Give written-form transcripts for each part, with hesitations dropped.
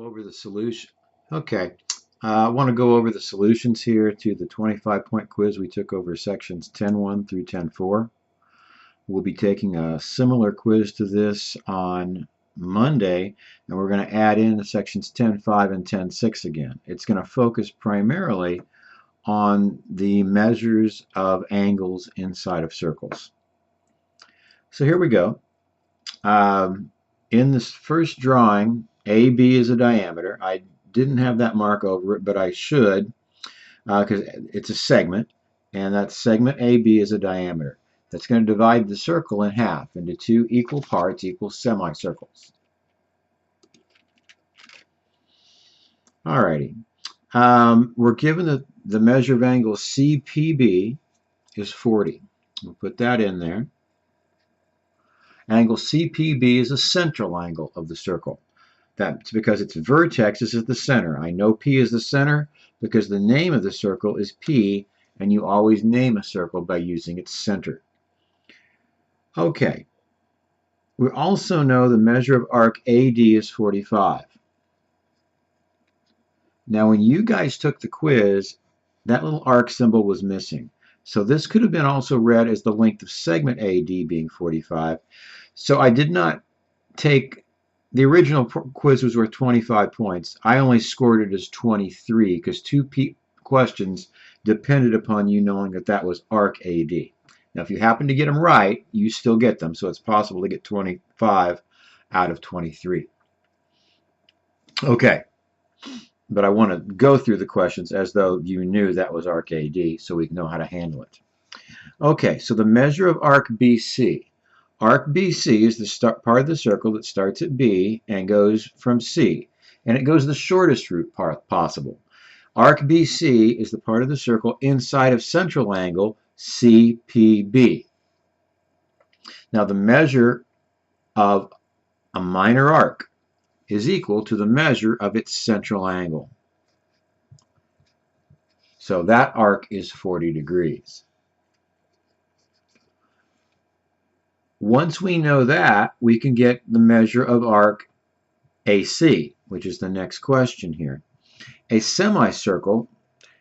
Over the solution. Okay, I want to go over the solutions here to the 25-point quiz we took over sections 10.1 through 10.4. We'll be taking a similar quiz to this on Monday, and we're going to add in the sections 10.5 and 10.6 again. It's going to focus primarily on the measures of angles inside of circles. So here we go. In this first drawing, AB is a diameter. I didn't have that mark over it, but I should because it's a segment, and that segment AB is a diameter. That's going to divide the circle in half into two equal parts, equal semicircles. Alrighty. We're given the measure of angle CPB is 40. We'll put that in there. Angle CPB is a central angle of the circle. That's because its vertex is at the center. I know P is the center because the name of the circle is P, and you always name a circle by using its center. Okay. We also know the measure of arc AD is 45. Now, when you guys took the quiz, that little arc symbol was missing. So this could have been also read as the length of segment AD being 45. So I did not take, the original quiz was worth 25 points. I only scored it as 23 because two questions depended upon you knowing that that was arc AD. Now, if you happen to get them right, you still get them. So it's possible to get 25 out of 23. Okay. But I want to go through the questions as though you knew that was arc AD so we know how to handle it. Okay, so the measure of arc BC. Arc BC is the part of the circle that starts at B and goes from C. And it goes the shortest route possible. Arc BC is the part of the circle inside of central angle CPB. Now the measure of a minor arc is equal to the measure of its central angle. So that arc is 40 degrees. Once we know that, we can get the measure of arc AC, which is the next question here. A semicircle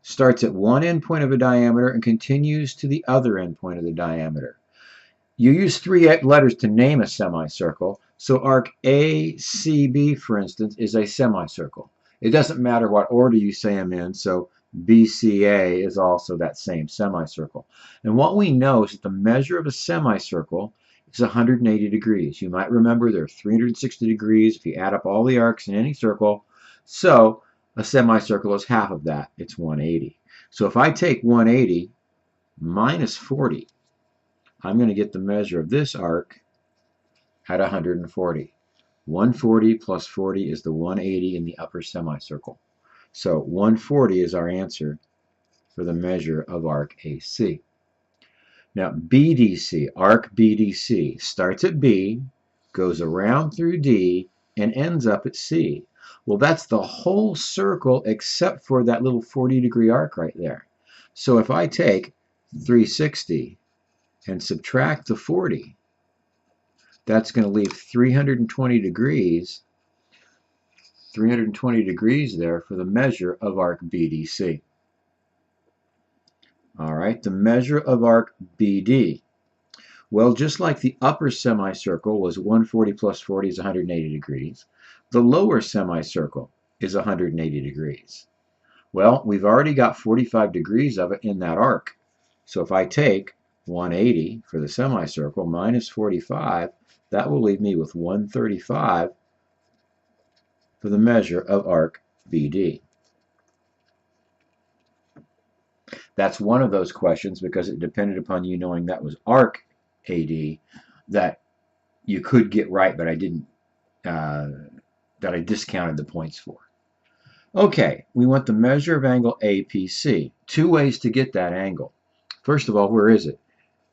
starts at one endpoint of a diameter and continues to the other endpoint of the diameter. You use three letters to name a semicircle, so arc ACB, for instance, is a semicircle. It doesn't matter what order you say them in, so BCA is also that same semicircle. And what we know is that the measure of a semicircle is 180 degrees. You might remember there are 360 degrees if you add up all the arcs in any circle. So a semicircle is half of that. It's 180. So if I take 180 minus 40, I'm going to get the measure of this arc at 140. 140 plus 40 is the 180 in the upper semicircle. So 140 is our answer for the measure of arc AC. Now BDC, arc BDC, starts at B, goes around through D, and ends up at C. Well, that's the whole circle except for that little 40-degree arc right there. So if I take 360 and subtract the 40, that's going to leave 320 degrees there for the measure of arc BDC. All right, the measure of arc BD. Well, just like the upper semicircle was 140 plus 40 is 180 degrees, the lower semicircle is 180 degrees. Well, we've already got 45 degrees of it in that arc. So if I take 180 for the semicircle minus 45, that will leave me with 135 for the measure of arc BD. That's one of those questions because it depended upon you knowing that was arc AD that you could get right, but I didn't, that I discounted the points for. Okay, we want the measure of angle APC. Two ways to get that angle. First of all, where is it?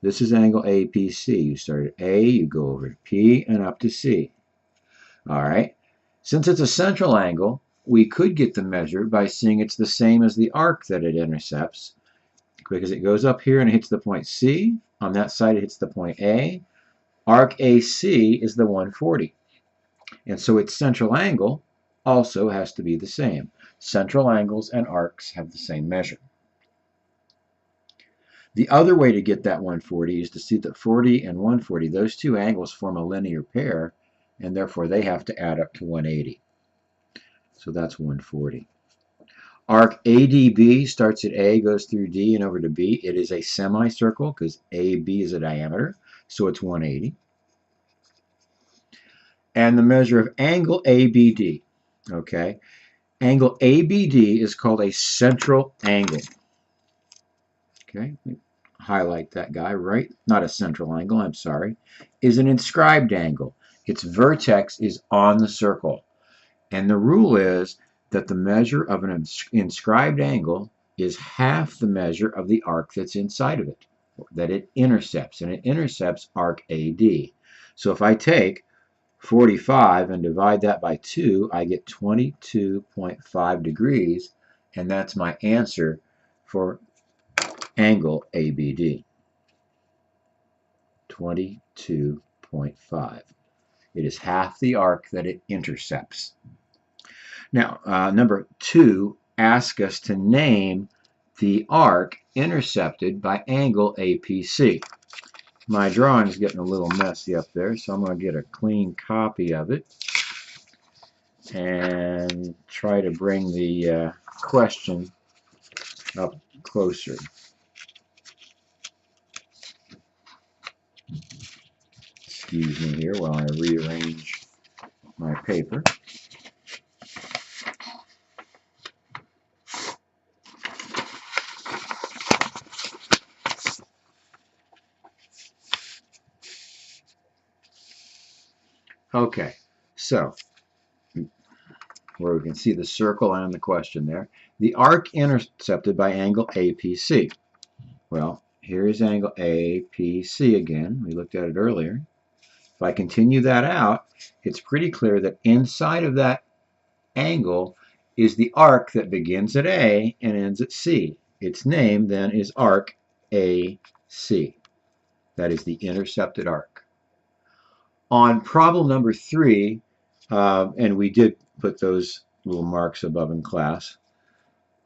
This is angle APC. You start at A, you go over to P, and up to C. All right. Since it's a central angle, we could get the measure by seeing it's the same as the arc that it intercepts, because it goes up here and it hits the point C. On that side, it hits the point A. Arc AC is the 140. And so its central angle also has to be the same. Central angles and arcs have the same measure. The other way to get that 140 is to see that 40 and 140, those two angles form a linear pair, and therefore they have to add up to 180. So that's 140. Arc ADB starts at A, goes through D and over to B. It is a semicircle because AB is a diameter, so it's 180. And the measure of angle ABD, okay? Angle ABD is called a central angle. Okay, highlight that guy, right? Not a central angle, I'm sorry. Is an inscribed angle. Its vertex is on the circle. And the rule is that the measure of an inscribed angle is half the measure of the arc that's inside of it, that it intercepts. And it intercepts arc AD. So if I take 45 and divide that by 2, I get 22.5 degrees, and that's my answer for angle ABD. 22.5. It is half the arc that it intercepts. Now, number 2 asks us to name the arc intercepted by angle APC. My drawing is getting a little messy up there, so I'm going to get a clean copy of it and try to bring the question up closer. Excuse me here while I rearrange my paper. Okay, so where we can see the circle and the question there. The arc intercepted by angle APC. Well, here's angle APC again. We looked at it earlier. If I continue that out, it's pretty clear that inside of that angle is the arc that begins at A and ends at C. Its name then is arc AC. That is the intercepted arc. On problem number 3, and we did put those little marks above in class,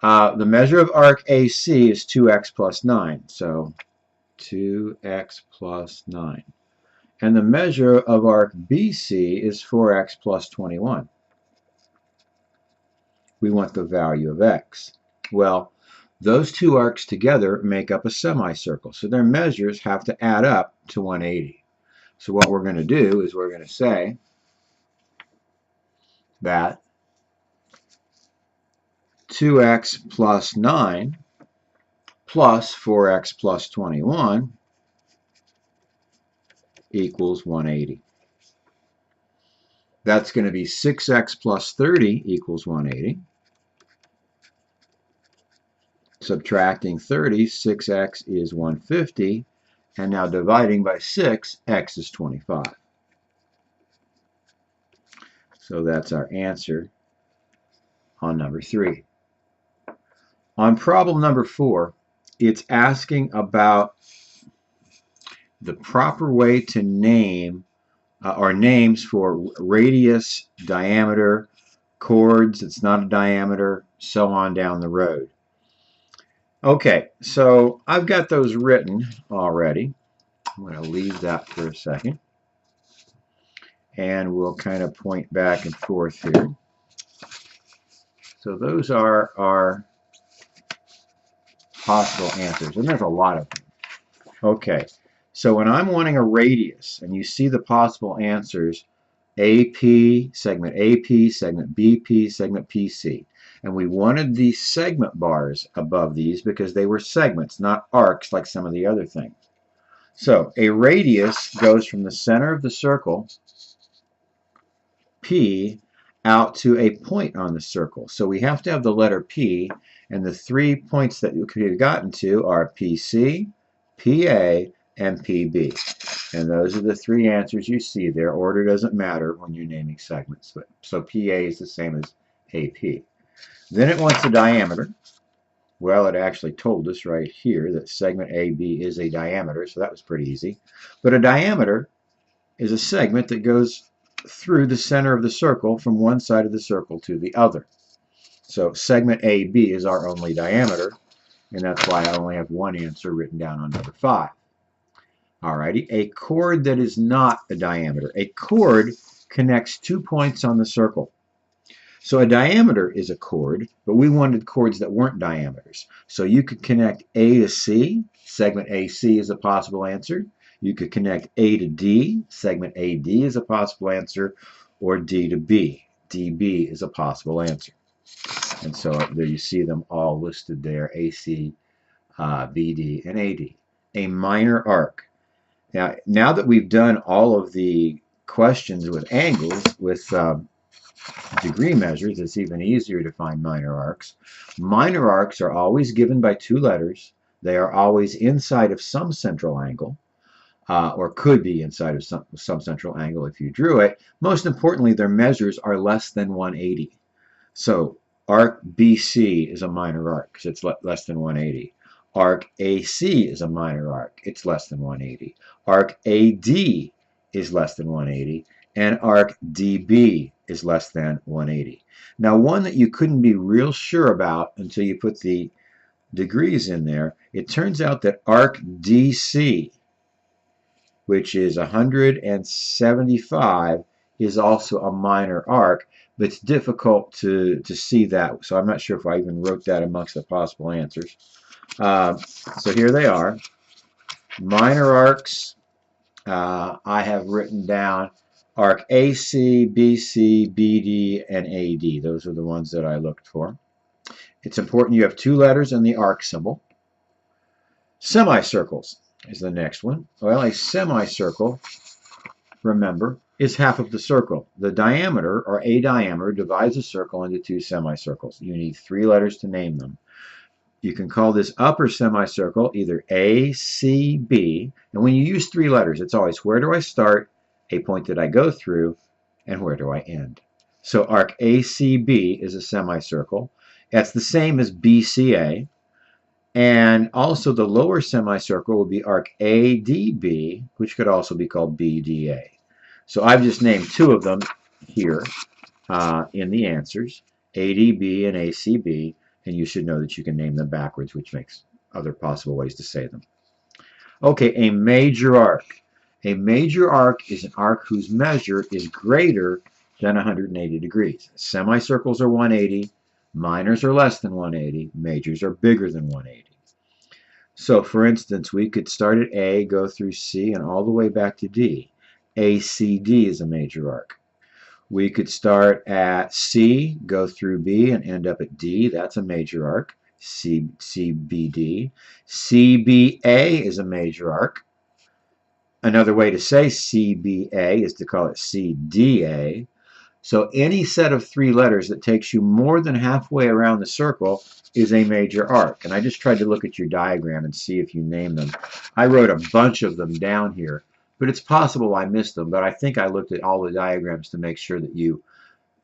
the measure of arc AC is 2x plus 9. So 2x plus 9. And the measure of arc BC is 4x plus 21. We want the value of x. Well, those two arcs together make up a semicircle, so their measures have to add up to 180. So what we're going to do is we're going to say that 2x plus 9 plus 4x plus 21 equals 180. That's going to be 6x plus 30 equals 180. Subtracting 30, 6x is 150. And now dividing by 6, x is 25. So that's our answer on number 3. On problem number 4, it's asking about the proper way to name or names for radius, diameter, chords, it's not a diameter, so on down the road. Okay, so I've got those written already. I'm going to leave that for a second. And we'll kind of point back and forth here. So those are our possible answers. And there's a lot of them. Okay, so when I'm wanting a radius, and you see the possible answers, AP, segment BP, segment PC. And we wanted these segment bars above these because they were segments, not arcs like some of the other things. So a radius goes from the center of the circle, P, out to a point on the circle. So we have to have the letter P, and the 3 points that you could have gotten to are PC, PA, and PB. And those are the 3 answers you see there. Order doesn't matter when you're naming segments. So PA is the same as AP. Then it wants a diameter. Well, it actually told us right here that segment AB is a diameter, so that was pretty easy. But a diameter is a segment that goes through the center of the circle from one side of the circle to the other. So segment AB is our only diameter, and that's why I only have one answer written down on number 5. Alrighty, a chord that is not a diameter. A chord connects 2 points on the circle. So a diameter is a chord, but we wanted chords that weren't diameters. So you could connect A to C, segment AC is a possible answer. You could connect A to D, segment AD is a possible answer, or D to B. DB is a possible answer. And so there you see them all listed there, AC, BD, and AD. A minor arc. Now that we've done all of the questions with angles, with degree measures, it's even easier to find minor arcs. Minor arcs are always given by 2 letters. They are always inside of some central angle, or could be inside of some central angle if you drew it. Most importantly, their measures are less than 180. So arc BC is a minor arc because it's less than 180. Arc AC is a minor arc. It's less than 180. Arc AD is less than 180. And arc DB is less than 180. Now, one that you couldn't be real sure about until you put the degrees in there, it turns out that arc DC, which is 175, is also a minor arc, but it's difficult to see that. So I'm not sure if I even wrote that amongst the possible answers. So here they are. Minor arcs, I have written down arc AC, BC, BD, and AD. Those are the ones that I looked for. It's important you have 2 letters in the arc symbol. Semicircles is the next one. Well, a semicircle, remember, is half of the circle. The diameter, or a diameter, divides a circle into 2 semicircles. You need 3 letters to name them. You can call this upper semicircle either A, C, B. And when you use 3 letters, it's always where do I start, a point that I go through, and where do I end. So arc ACB is a semicircle. That's the same as BCA. And also the lower semicircle will be arc ADB, which could also be called BDA. So I've just named 2 of them here in the answers, ADB and ACB, and you should know that you can name them backwards, which makes other possible ways to say them. Okay, a major arc. A major arc is an arc whose measure is greater than 180 degrees. Semicircles are 180, minors are less than 180, majors are bigger than 180. So for instance, we could start at A, go through C, and all the way back to D. ACD is a major arc. We could start at C, go through B, and end up at D. That's a major arc. CBD. CBA is a major arc. Another way to say CBA is to call it CDA. So any set of 3 letters that takes you more than halfway around the circle is a major arc. And I just tried to look at your diagram and see if you name them. I wrote a bunch of them down here, but it's possible I missed them. But I think I looked at all the diagrams to make sure that you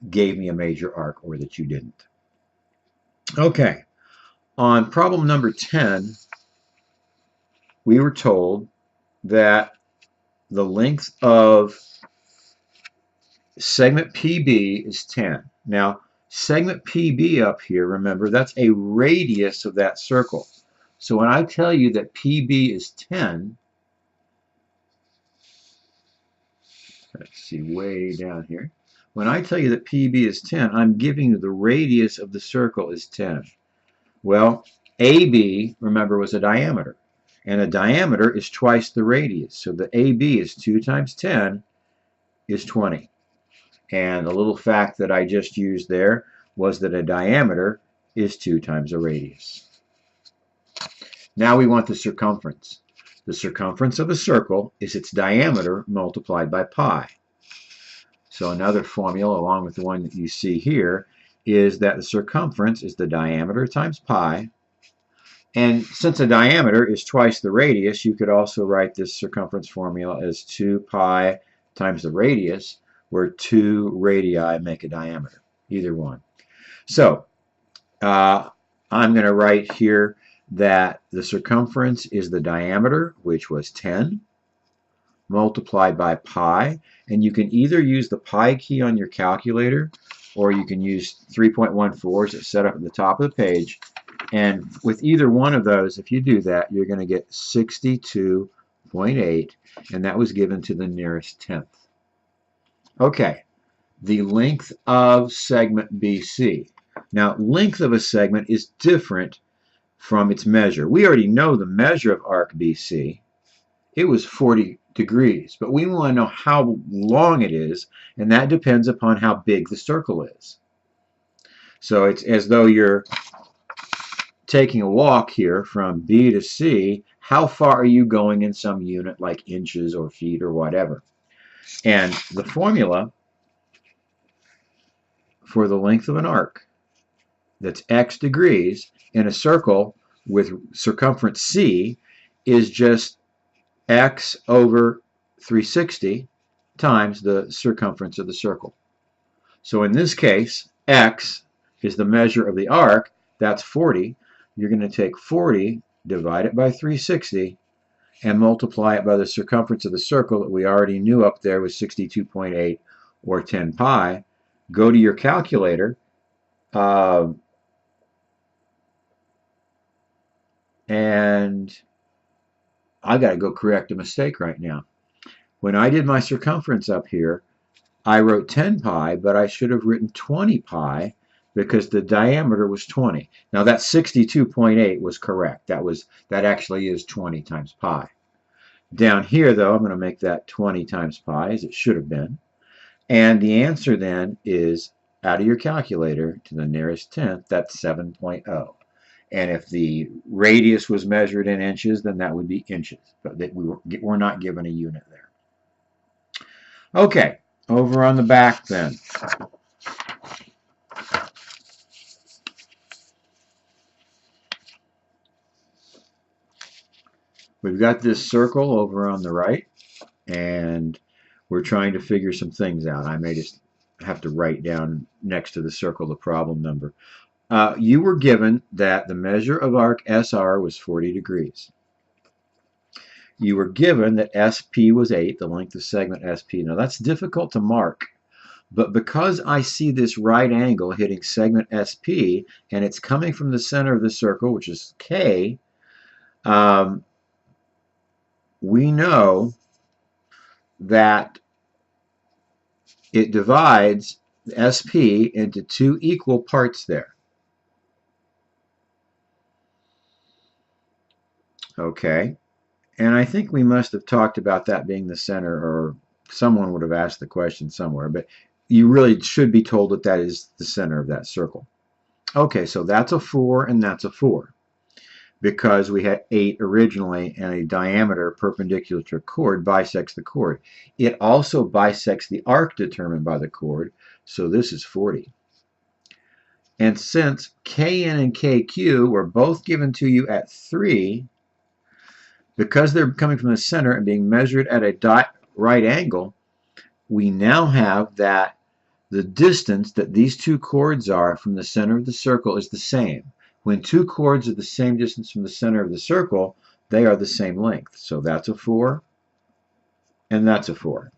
gave me a major arc or that you didn't. Okay, on problem number 10, we were told that the length of segment PB is 10. Now, segment PB up here, remember, that's a radius of that circle. So when I tell you that PB is 10, let's see, way down here. When I tell you that PB is 10, I'm giving you the radius of the circle is 10. Well, AB, remember, was a diameter. And a diameter is twice the radius. So the AB is 2 times 10 is 20. And the little fact that I just used there was that a diameter is 2 times a radius. Now we want the circumference. The circumference of a circle is its diameter multiplied by pi. So another formula, along with the one that you see here, is that the circumference is the diameter times pi. And since a diameter is twice the radius, you could also write this circumference formula as 2 pi times the radius, where 2 radii make a diameter, either one. So I'm going to write here that the circumference is the diameter, which was 10, multiplied by pi. And you can either use the pi key on your calculator, or you can use 3.14s that's set up at the top of the page. And with either one of those, if you do that, you're going to get 62.8, and that was given to the nearest tenth. Okay, the length of segment BC. Now, length of a segment is different from its measure. We already know the measure of arc BC. It was 40 degrees, but we want to know how long it is, and that depends upon how big the circle is. So it's as though you're taking a walk here from B to C. How far are you going in some unit like inches or feet or whatever? And the formula for the length of an arc that's x degrees in a circle with circumference C is just x over 360 times the circumference of the circle. So in this case, x is the measure of the arc. That's 40. You're going to take 40, divide it by 360, and multiply it by the circumference of the circle that we already knew up there was 62.8 or 10 pi. Go to your calculator, and I got to go correct a mistake right now. When I did my circumference up here, I wrote 10 pi, but I should have written 20 pi because the diameter was 20. Now that 62.8 was correct. That actually is 20 times pi. Down here, though, I'm going to make that 20 times pi, as it should have been. And the answer then is, out of your calculator to the nearest tenth, that's 7.0. And if the radius was measured in inches, then that would be inches. But we're not given a unit there. Okay, over on the back then. We've got this circle over on the right, and we're trying to figure some things out. I may just have to write down next to the circle the problem number. You were given that the measure of arc SR was 40 degrees. You were given that SP was 8, the length of segment SP. Now that's difficult to mark, but because I see this right angle hitting segment SP, and it's coming from the center of the circle, which is K, we know that it divides SP into two equal parts there. Okay, and I think we must have talked about that being the center, or someone would have asked the question somewhere, but you really should be told that that is the center of that circle. Okay, so that's a 4 and that's a 4. Because we had 8 originally, and a diameter perpendicular to a chord bisects the chord. It also bisects the arc determined by the chord, so this is 40. And since Kn and Kq were both given to you at 3, because they're coming from the center and being measured at a right angle, we now have that the distance that these two chords are from the center of the circle is the same. When two chords are the same distance from the center of the circle, they are the same length. So that's a 4, and that's a 4.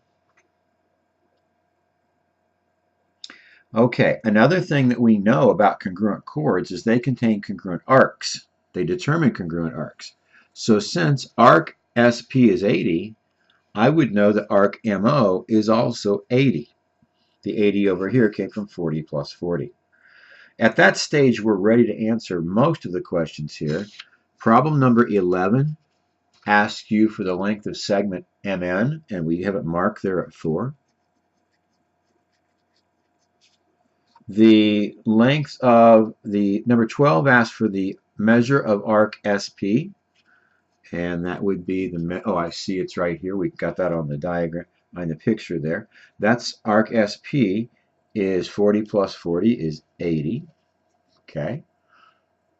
Okay, another thing that we know about congruent chords is they contain congruent arcs. They determine congruent arcs. So since arc SP is 80, I would know that arc MO is also 80. The 80 over here came from 40 plus 40. At that stage, we're ready to answer most of the questions here. Problem number 11 asks you for the length of segment MN, and we have it marked there at 4. The length of the number 12 asks for the measure of arc SP, and that would be the, oh, I see it's right here. We got that on the diagram, on the picture there. That's arc SP is 40 plus 40 is 80. Okay.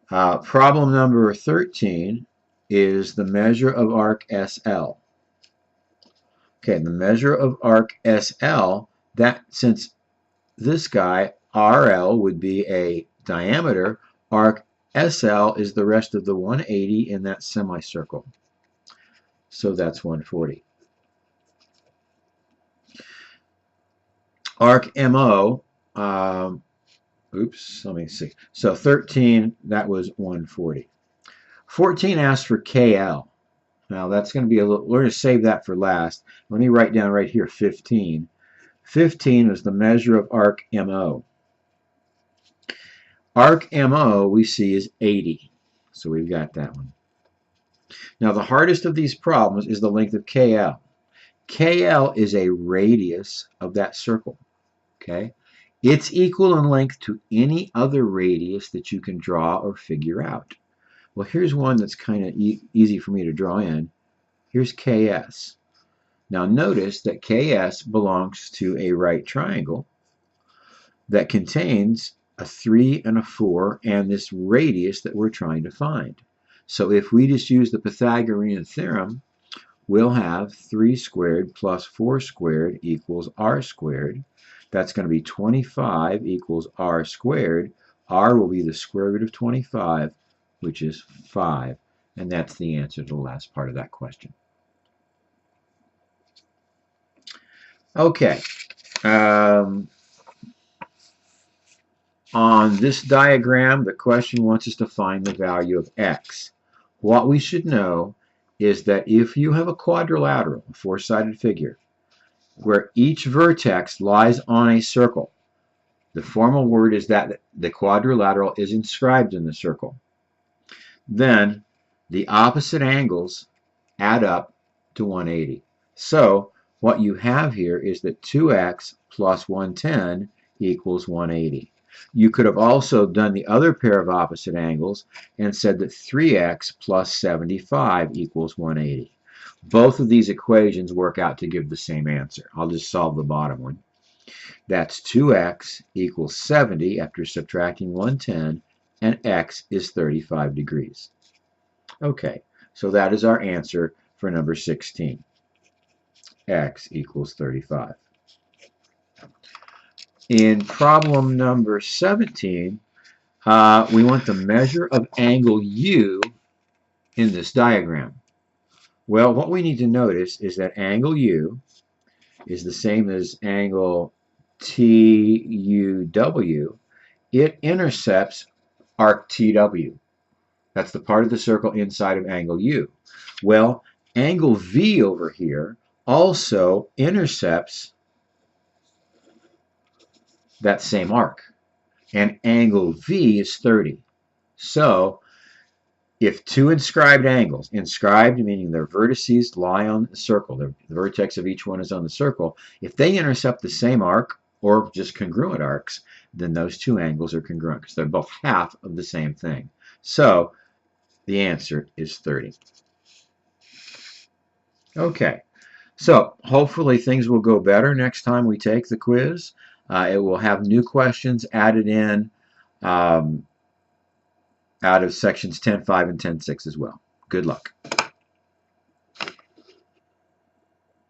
Problem number 13 is the measure of arc SL. Okay, the measure of arc SL, that since this guy RL would be a diameter, arc SL is the rest of the 180 in that semicircle. So that's 140. arc MO, oops, let me see. So 13, that was 140. 14 asks for KL. Now that's going to be a little, we're going to save that for last. Let me write down right here 15. 15 is the measure of arc MO. Arc MO we see is 80. So we've got that one. Now the hardest of these problems is the length of KL. KL is a radius of that circle. Okay? It's equal in length to any other radius that you can draw or figure out. Well, here's one that's kind of easy for me to draw in. Here's KS. Now notice that KS belongs to a right triangle that contains a 3 and a 4 and this radius that we're trying to find. So if we just use the Pythagorean theorem, we'll have 3 squared plus 4 squared equals r squared. That's going to be 25 equals r squared. R will be the square root of 25, which is 5. And that's the answer to the last part of that question. Okay. On this diagram, the question wants us to find the value of x. What we should know is that if you have a quadrilateral, a four-sided figure, where each vertex lies on a circle, the formal word is that the quadrilateral is inscribed in the circle, then the opposite angles add up to 180. So what you have here is that 2x plus 110 equals 180. You could have also done the other pair of opposite angles and said that 3x plus 75 equals 180. Both of these equations work out to give the same answer. I'll just solve the bottom one. That's 2x equals 70 after subtracting 110, and x is 35 degrees. Okay, so that is our answer for number 16. X equals 35. In problem number 17, we want the measure of angle U in this diagram. Well, what we need to notice is that angle U is the same as angle TUW. It intercepts arc TW. That's the part of the circle inside of angle U. Well, angle V over here also intercepts that same arc. And angle V is 30. So if two inscribed angles, inscribed meaning their vertices lie on the circle, the vertex of each one is on the circle, if they intercept the same arc or just congruent arcs, then those two angles are congruent because they're both half of the same thing. So the answer is 30. Okay, so hopefully things will go better next time we take the quiz. It will have new questions added in out of sections 10.5 and 10.6 as well. Good luck.